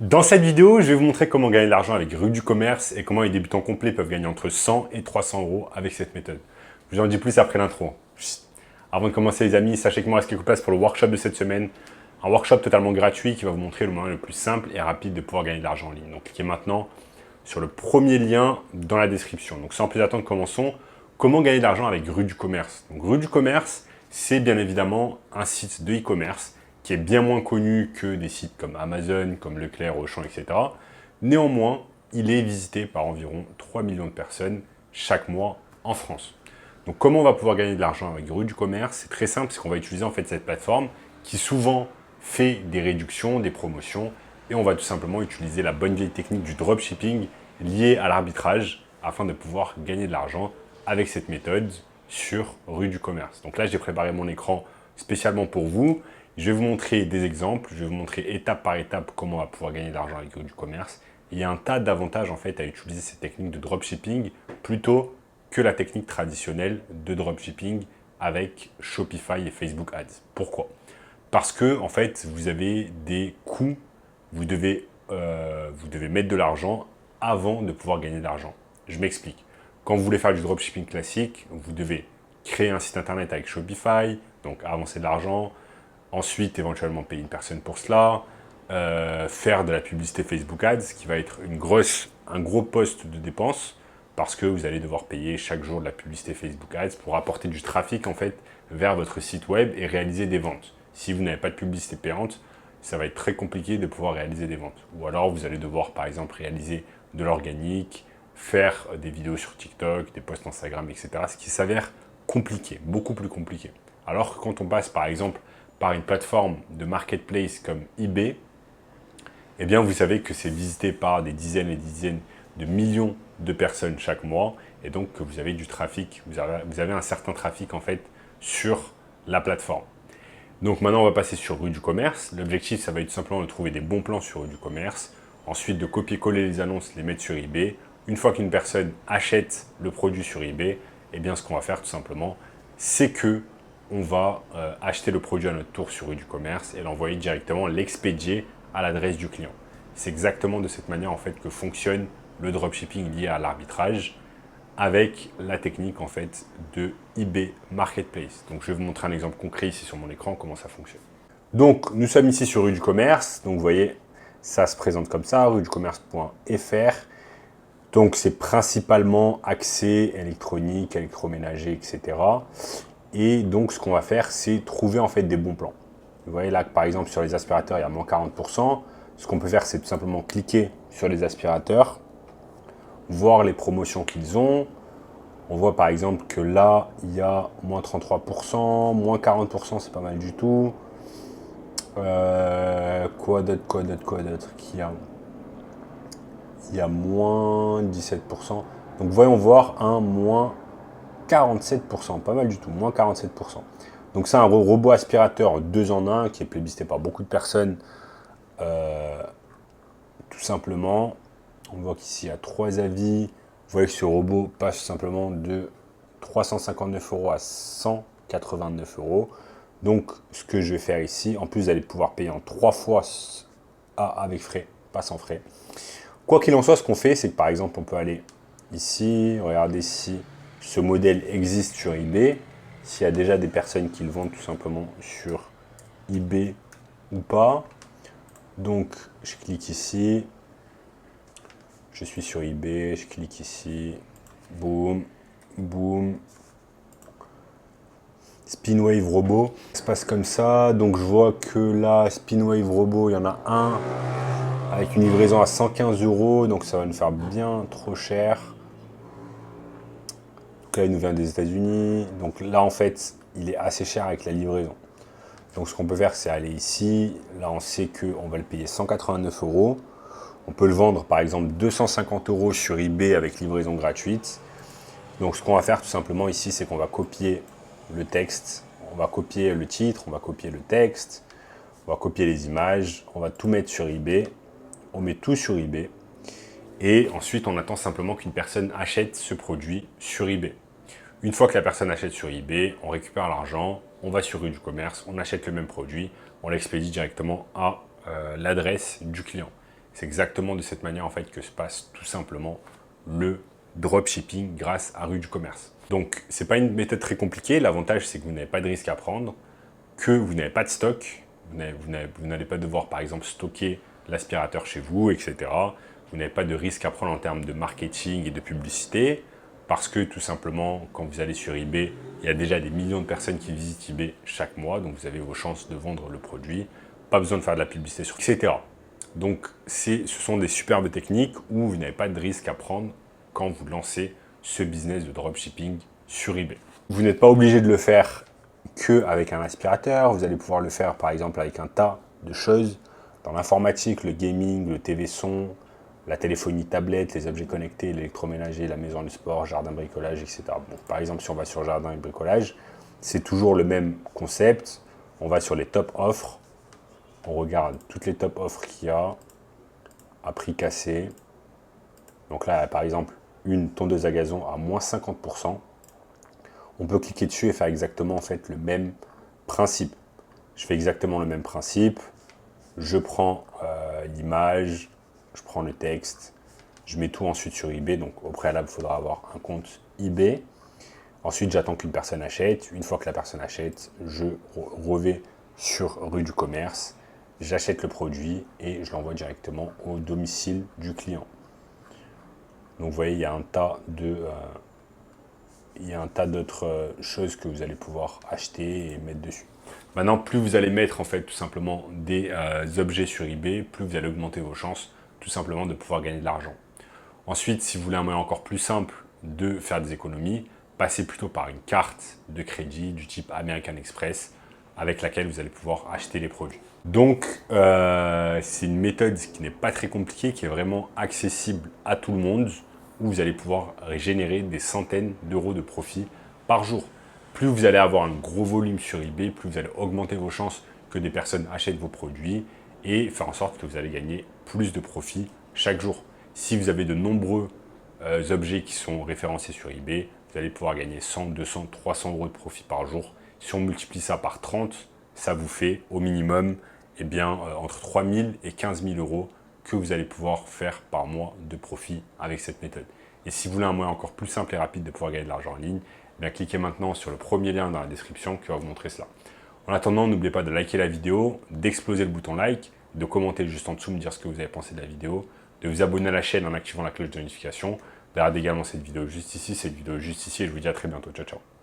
Dans cette vidéo, je vais vous montrer comment gagner de l'argent avec Rue du Commerce et comment les débutants complets peuvent gagner entre 100 et 300 euros avec cette méthode. Je vous en dis plus après l'intro. Avant de commencer les amis, sachez qu'il me reste quelques places pour le workshop de cette semaine. Un workshop totalement gratuit qui va vous montrer le moyen le plus simple et rapide de pouvoir gagner de l'argent en ligne. Donc cliquez maintenant sur le premier lien dans la description. Donc sans plus attendre, commençons. Comment gagner de l'argent avec Rue du Commerce? Donc Rue du Commerce, c'est bien évidemment un site de e-commerce qui est bien moins connu que des sites comme Amazon, comme Leclerc, Auchan, etc. Néanmoins, il est visité par environ 3 millions de personnes chaque mois en France. Donc comment on va pouvoir gagner de l'argent avec Rue du Commerce? C'est très simple, c'est qu'on va utiliser en fait cette plateforme qui souvent fait des réductions, des promotions, et on va tout simplement utiliser la bonne vieille technique du dropshipping liée à l'arbitrage afin de pouvoir gagner de l'argent avec cette méthode sur Rue du Commerce. Donc là, j'ai préparé mon écran spécialement pour vous. Je vais vous montrer des exemples, je vais vous montrer étape par étape comment on va pouvoir gagner de l'argent avec Rue du Commerce. Il y a un tas d'avantages en fait à utiliser cette technique de dropshipping plutôt que la technique traditionnelle de dropshipping avec Shopify et Facebook Ads. Pourquoi? Parce que en fait, vous avez des coûts, vous devez mettre de l'argent avant de pouvoir gagner de l'argent. Je m'explique. Quand vous voulez faire du dropshipping classique, vous devez créer un site internet avec Shopify, donc avancer de l'argent, ensuite éventuellement payer une personne pour cela, faire de la publicité Facebook Ads, qui va être un gros poste de dépenses, parce que vous allez devoir payer chaque jour de la publicité Facebook Ads pour apporter du trafic en fait vers votre site web et réaliser des ventes. Si vous n'avez pas de publicité payante, ça va être très compliqué de pouvoir réaliser des ventes. Ou alors vous allez devoir par exemple réaliser de l'organique, faire des vidéos sur TikTok, des posts Instagram, etc. Ce qui s'avère compliqué, beaucoup plus compliqué. Alors que quand on passe par exemple par une plateforme de marketplace comme eBay, eh bien vous savez que c'est visité par des dizaines et des dizaines de millions de personnes chaque mois, et donc que vous avez du trafic, vous avez un certain trafic en fait sur la plateforme. Donc maintenant on va passer sur Rue du Commerce. L'objectif ça va être tout simplement de trouver des bons plans sur Rue du Commerce, ensuite de copier-coller les annonces, les mettre sur eBay. Une fois qu'une personne achète le produit sur eBay, eh bien ce qu'on va faire tout simplement, c'est que on va acheter le produit à notre tour sur Rue du Commerce et l'envoyer directement, l'expédier à l'adresse du client. C'est exactement de cette manière en fait que fonctionne le dropshipping lié à l'arbitrage avec la technique en fait de eBay Marketplace. Donc je vais vous montrer un exemple concret ici sur mon écran comment ça fonctionne. Donc nous sommes ici sur Rue du Commerce. Donc vous voyez, ça se présente comme ça, rueducommerce.fr. Donc c'est principalement accès électronique, électroménager, etc. Et donc, ce qu'on va faire, c'est trouver en fait des bons plans. Vous voyez là, par exemple, sur les aspirateurs, il y a moins 40%. Ce qu'on peut faire, c'est tout simplement cliquer sur les aspirateurs, voir les promotions qu'ils ont. On voit par exemple que là, il y a moins 33%, moins 40%, c'est pas mal du tout. Quoi d'autre qu'il y a? Il y a moins 17%. Donc, voyons voir un moins 47%, pas mal du tout, moins 47%. Donc c'est un robot aspirateur 2 en 1 qui est plébiscité par beaucoup de personnes, tout simplement. On voit qu'ici il y a 3 avis. Vous voyez que ce robot passe simplement de 359 euros à 189 euros. Donc ce que je vais faire ici, en plus vous allez pouvoir payer en 3 fois avec frais, pas sans frais. Quoi qu'il en soit, ce qu'on fait, c'est que par exemple on peut aller ici, regardez si ce modèle existe sur eBay, s'il y a déjà des personnes qui le vendent tout simplement sur eBay ou pas. Donc je clique ici, je suis sur eBay, je clique ici, boum, boum. Spinwave Robot, ça se passe comme ça. Donc je vois que là, Spinwave Robot, il y en a un avec une livraison à 115 euros, donc ça va nous faire bien trop cher. Donc là, il nous vient des États-Unis. Donc là, en fait, il est assez cher avec la livraison. Donc ce qu'on peut faire, c'est aller ici. Là, on sait qu'on va le payer 189 euros. On peut le vendre, par exemple, 250 euros sur eBay avec livraison gratuite. Donc ce qu'on va faire tout simplement ici, c'est qu'on va copier le texte. On va copier le titre, on va copier le texte. On va copier les images. On va tout mettre sur eBay. On met tout sur eBay. Et ensuite, on attend simplement qu'une personne achète ce produit sur eBay. Une fois que la personne achète sur eBay, on récupère l'argent, on va sur Rue du Commerce, on achète le même produit, on l'expédie directement à l'adresse du client. C'est exactement de cette manière en fait que se passe tout simplement le dropshipping grâce à Rue du Commerce. Donc, ce n'est pas une méthode très compliquée. L'avantage, c'est que vous n'avez pas de risque à prendre, que vous n'avez pas de stock. Vous n'allez pas devoir, par exemple, stocker l'aspirateur chez vous, etc. Vous n'avez pas de risque à prendre en termes de marketing et de publicité, parce que tout simplement, quand vous allez sur eBay, il y a déjà des millions de personnes qui visitent eBay chaque mois, donc vous avez vos chances de vendre le produit. Pas besoin de faire de la publicité sur etc. Donc, ce sont des superbes techniques où vous n'avez pas de risque à prendre quand vous lancez ce business de dropshipping sur eBay. Vous n'êtes pas obligé de le faire qu'avec un aspirateur, vous allez pouvoir le faire par exemple avec un tas de choses dans l'informatique, le gaming, le TV son, la téléphonie tablette, les objets connectés, l'électroménager, la maison, le sport, jardin, bricolage, etc. Bon, par exemple, si on va sur jardin et bricolage, c'est toujours le même concept. On va sur les top offres, on regarde toutes les top offres qu'il y a à prix cassé. Donc là, par exemple, une tondeuse à gazon à moins 50%. On peut cliquer dessus et faire exactement en fait le même principe. Je fais exactement le même principe. Je prends l'image, je prends le texte, je mets tout ensuite sur eBay. Donc au préalable, il faudra avoir un compte eBay. Ensuite, j'attends qu'une personne achète. Une fois que la personne achète, je revais sur Rue du Commerce, j'achète le produit et je l'envoie directement au domicile du client. Donc vous voyez, il y a un tas d'autres choses que vous allez pouvoir acheter et mettre dessus. Maintenant, plus vous allez mettre en fait tout simplement des objets sur eBay, plus vous allez augmenter vos chances tout simplement de pouvoir gagner de l'argent. Ensuite, si vous voulez un moyen encore plus simple de faire des économies, passez plutôt par une carte de crédit du type American Express avec laquelle vous allez pouvoir acheter les produits. Donc, c'est une méthode qui n'est pas très compliquée, qui est vraiment accessible à tout le monde, où vous allez pouvoir générer des centaines d'euros de profit par jour. Plus vous allez avoir un gros volume sur eBay, plus vous allez augmenter vos chances que des personnes achètent vos produits et faire en sorte que vous allez gagner plus de profit chaque jour. Si vous avez de nombreux objets qui sont référencés sur eBay, vous allez pouvoir gagner 100, 200, 300 euros de profit par jour. Si on multiplie ça par 30, ça vous fait au minimum entre 3 000 et 15 000 euros que vous allez pouvoir faire par mois de profit avec cette méthode. Et si vous voulez un moyen encore plus simple et rapide de pouvoir gagner de l'argent en ligne, cliquez maintenant sur le premier lien dans la description qui va vous montrer cela. En attendant, n'oubliez pas de liker la vidéo, d'exploser le bouton like, de commenter juste en dessous, me dire ce que vous avez pensé de la vidéo, de vous abonner à la chaîne en activant la cloche de notification, de regarder également cette vidéo juste ici, et je vous dis à très bientôt. Ciao, ciao.